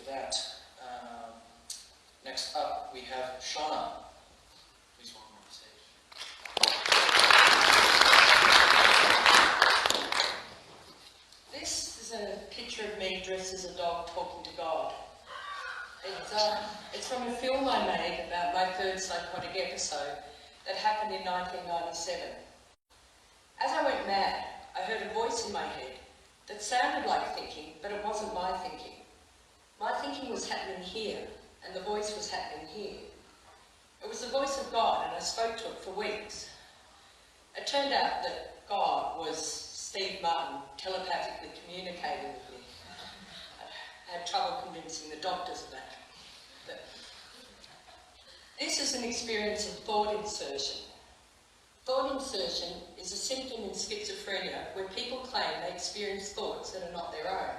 that. Next up, we have Shauna. Please welcome her to the stage. This is a picture of me dressed as a dog talking to God. It's from a film I made about my third psychotic episode that happened in 1997. As I went mad, I heard a voice in my head that sounded like thinking, but it wasn't my thinking. My thinking was happening here, and the voice was happening here. It was the voice of God, and I spoke to it for weeks. It turned out that God was Steve Martin telepathically communicating with me. I had trouble convincing the doctors of that. But this is an experience of thought insertion. Thought insertion is a symptom in schizophrenia where people claim they experience thoughts that are not their own.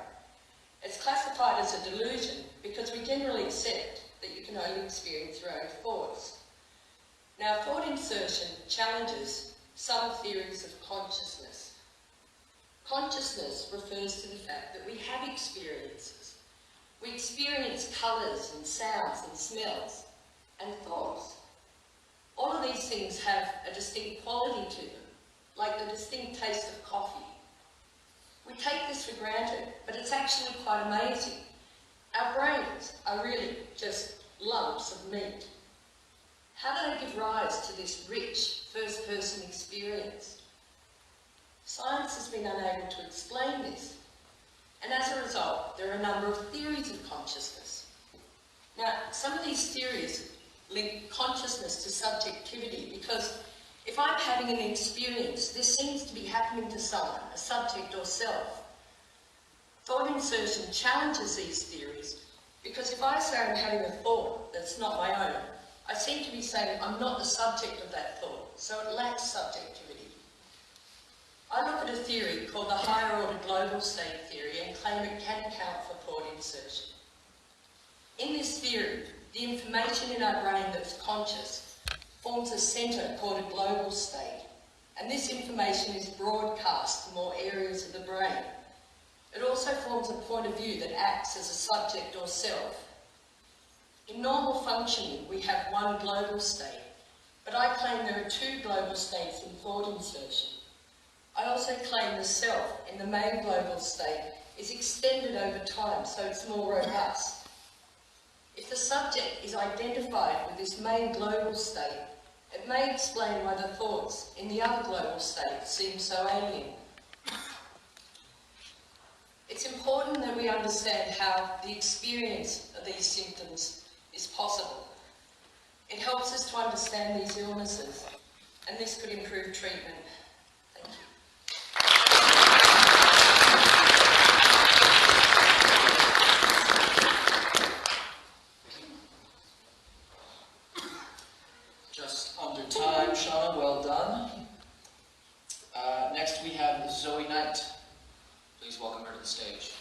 It's classified as a delusion because we generally accept that you can only experience your own thoughts. Now, thought insertion challenges some theories of consciousness. Consciousness refers to the fact that we have experiences. We experience colours and sounds and smells and thoughts. All of these things have a distinct quality to them, like the distinct taste of coffee. We take this for granted, but it's actually quite amazing. Our brains are really just lumps of meat. How do they give rise to this rich first-person experience? Science has been unable to explain this, and as a result, there are a number of theories of consciousness. Now, some of these theories link consciousness to subjectivity because if I'm having an experience, this seems to be happening to someone, a subject or self. Thought insertion challenges these theories because if I say I'm having a thought that's not my own, I seem to be saying I'm not the subject of that thought, so it lacks subjectivity. I look at a theory called the higher order global state theory and claim it can account for thought insertion. In this theory, the information in our brain that's conscious forms a centre called a global state, and this information is broadcast to more areas of the brain. It also forms a point of view that acts as a subject or self. In normal functioning, we have one global state, but I claim there are two global states in thought insertion. I also claim the self in the main global state is extended over time, so it's more robust. If the subject is identified with this main global state, it may explain why the thoughts in the other global state seem so alien. It's important that we understand how the experience of these symptoms is possible. It helps us to understand these illnesses, and this could improve treatment. Thank you. Just under time, Shauna, well done. Next we have Zoe Knight. Please welcome her to the stage.